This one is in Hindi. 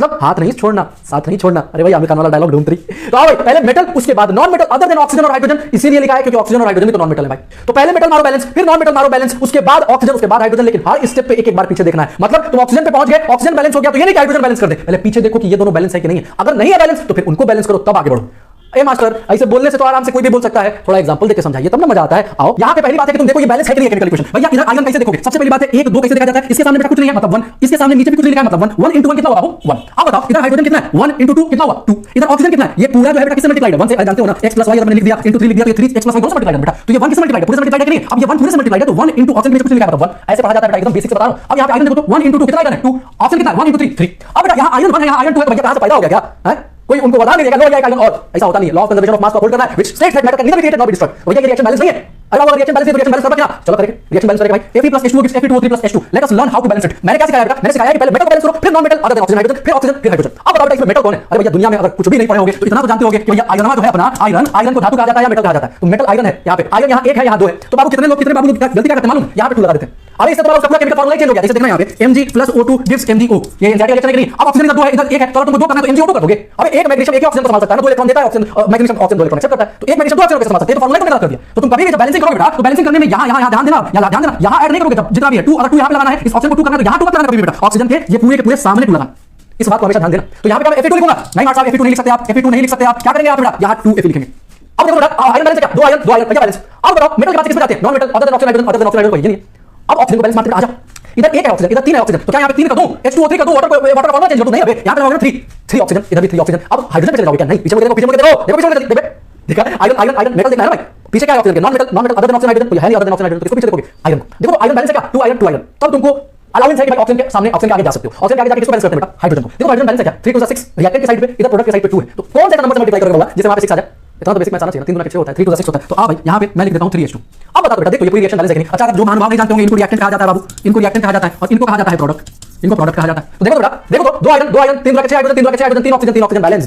मतलब हाथ नहीं छोड़ना, साथ नहीं छोड़ना। अरे भाई आमिर खान वाला डायलॉग ढूंढ रही। तो आओ भाई, पहले मेटल, उसके बाद non metal other than oxygen और हाइड्रोजन, इसीलिए लिखा है क्योंकि ऑक्सीजन और हाइड्रोजन भी तो नॉन मेटल है भाई। तो पहले मेटल मारो बैलेंस, फिर नॉन मेटल मारो बैलेंस, उसके बाद ऑक्सीजन, उसके बाद हाइड्रोजन। लेकिन हर स्टेप पे एक एक बार पीछे देखना है। मतलब तुम ऑक्सीजन पे पहुंच गए, ऑक्सीजन बैलेंस हो गया, तो ये नहीं कि हाइड्रोजन बैलेंस कर दे, पहले पीछे देखो कि ये दोनों बैलेंस है कि नहीं है। अगर नहीं है बैलेंस तो फिर उनको बैलेंस करो, तब आगे बढ़ो। ए मास्टर, ऐसे बोलने से तो आराम से कोई भी बोल सकता है, थोड़ा एग्जांपल देके समझाइए तब ना मजा आता है। आओ यहाँ पे पहली बात है कि तुम देखो ये बैलेंस है कि नहीं केमिकल इक्वेशन। भैया इधर आयरन कैसे देखोगे? सबसे पहली बात है 1 2 कैसे देखा जाता है? इसके सामने बेटा कुछ नहीं है मतलब 1, इसके सामने नीचे भी कुछ नहीं लिखा है मतलब 1, 1 into 1 कितना होगा? 1। अब बताओ इधर हाइड्रोजन कितना है? 1 into 2 कितना होगा? 2। इधर ऑक्सीजन कितना है? ये पूरा जो है बेटा किससे मल्टीप्लाइड है? 1 से। जानते हो ना, x + y अगर मैंने लिख दिया into 3 लिख दिया तो ये 3x + y दोनों से मल्टीप्लाइड है बेटा। तो ये 1 किससे मल्टीप्लाइड है? पूरे से मल्टीप्लाइड है कि नहीं? अब ये 1 पूरे से मल्टीप्लाइड है तो 1 into ऑक्सीजन में कुछ नहीं लिखा है मतलब 1। ऐसे पढ़ा जाता है बेटा, एकदम बेसिक से बता रहा हूं। अब यहाँ पे आयरन देखो तो 1 into 2 कितना आयरन है? 2। ऑक्सीजन कितना है? 1 into 3 3। अब बेटा यहाँ आयरन 1 है, यहाँ आयरन 2 है, तो भैया कहां से पैदा हो गया क्या? है कोई उनको बता नहीं देगा लो ये आयरन, और ऐसा होता नहीं है। Law of conservation of mass को होल्ड करना है, which states that matter can never be created not be destroyed. भैया ये रिएक्शन बैलेंस नहीं है। अरे बाबा रिएक्शन बैलेंस है तो रिएक्शन बैलेंस करना क्या? चलो करेंगे रिएक्शन बैलेंस करेंगे भाई। Fe + H2O gives Fe2O3 + H2। Let us learn how to balance it. मैंने क्या सिखाया बेटा? मैंने सिखाया कि पहले मेटल को बैलेंस करो, फिर non metal other than oxygen hydrogen, फिर ऑक्सीजन फिर हाइड्रोजन। अब बताओ बेटा इसमें मेटल कौन है? अरे भैया दुनिया में अगर कुछ भी नहीं पढ़े होगे तो इतना तो जानते होगे कि भैया आयरन जो है अपना, आयरन को धातु कहा जाता है या मेटल कहा जाता है। तो मेटल आयरन है, यहाँ पे आयरन यहाँ 1 है यहाँ 2 है। तो बाबू कितने बाबू लोग गलती क्या करते हैं मालूम? यहाँ पे 2 लगा देते हैं। अरे इससे तुम्हारा पूरा केमिकल फार्मूला चेंज हो गया। जैसे देखना यहाँ पे Mg + O2 gives MgO। ये एनजाइटी रिएक्शन है कि नहीं? अब ऑक्सीजन इधर 2 है इधर 1 है, तो तुमको 2 करना है तो MgO2 कर दोगे। अबे एक मैग्नीशियम एक ही ऑक्सीजन को संभाल सकता है ना, 2 इलेक्ट्रॉन देता है oxygen, magnesium oxygen 2 electron accept करता है। तो एक मैग्नीशियम 2 ऑक्सीजन को संभाल सकते हैं, तो फार्मूला को गलत कर दिया। तो तुम कभी भी जब बैलेंसिंग करोगे बेटा तो बैलेंसिंग करने में यहाँ ध्यान देना, यहाँ ऐड नहीं करोगे। जब जितना भी है 2, अगर 2 यहाँ पे लगाना है, इस ऑक्सीजन को 2 करना है तो यहाँ 2 मत लगाना कभी भी बेटा। ऑक्सीजन के ये पूरे के पूरे सामने 2 लगाना, इस बात को हमेशा ध्यान देना। तो यहाँ पे मैं Fe2 लिखूंगा, नहीं मार्क्स आप Fe2 नहीं लिख सकते, आप Fe2 नहीं लिख सकते। आप क्या करेंगे आप बेटा? यहाँ 2Fe लिखेंगे। अब देखो बेटा आयरन बैलेंस है क्या? 2 आयरन क्या बैलेंस? अब बताओ मेटल की बात किस पे जाते हैं? Non metal other than oxygen hydrogen, other than oxygen hydrogen कोई नहीं। अब ऑक्सीजन को बैलेंस मारते आ जा। इधर 1 है ऑक्सीजन, इधर 3 है ऑक्सीजन, तो क्या यहाँ पे 3 कर दूं? H2O3 कर दूं, वाटर फॉर्मूला चेंज कर दूं? नहीं, अबे यहाँ पे लगाओगे 3 ऑक्सीजन, इधर भी 3 ऑक्सीजन। अब हाइड्रोजन पे चले जाओगे क्या? नहीं, पीछे मुड़ के देखो, देखो पीछे मुड़ के देखा आयरन मेटल देखना है ना भाई। पीछे क्या है ऑक्सीजन के? Non metal other than oxygen hydrogen, तो है नहीं अदर देन ऑक्सीजन हाइड्रोजन, तो इसको पीछे देखोगे आयरन को। देखो आयरन बैलेंस है क्या? 2 आयरन। तब तुमको अलाउंस है कि भाई ऑक्सीजन के सामने ऑक्सीजन के आगे जा सकते हो। ऑक्सीजन के आगे जाके किसको बैलेंस करते हैं बेटा? हाइड्रोजन को। देखो हाइड्रोजन बैलेंस है क्या? 3 2 6 रिएक्टेंट की साइड पे, इधर प्रोडक्ट की साइड पे 2 है। तो कौन सा नंबर से मल्टीप्लाई करोगे बाबा जिससे वहां पे 6 आ जाए? इतना तो बेसिक मैथ्स आना चाहिए ना। 3 गुना 6 होता है, 3 2 6 होता है। तो आ भाई यहाँ पे मैं लिख देता हूँ 3H2। अब बता बेटा, देखो ये पूरी रिएक्शन बैलेंस है कि नहीं? अच्छा जो महानुभाव नहीं जानते होंगे इनको रिएक्टेंट कहा जाता है बाबू, इनको रिएक्टेंट कहा जाता है और इनको कहा जाता है प्रोडक्ट, इनको प्रोडक्ट कहा जाता है। तो देखो बेटा, देखो 2 iron 3 2 6 hydrogen 3 2 6 hydrogen 3 oxygen balance.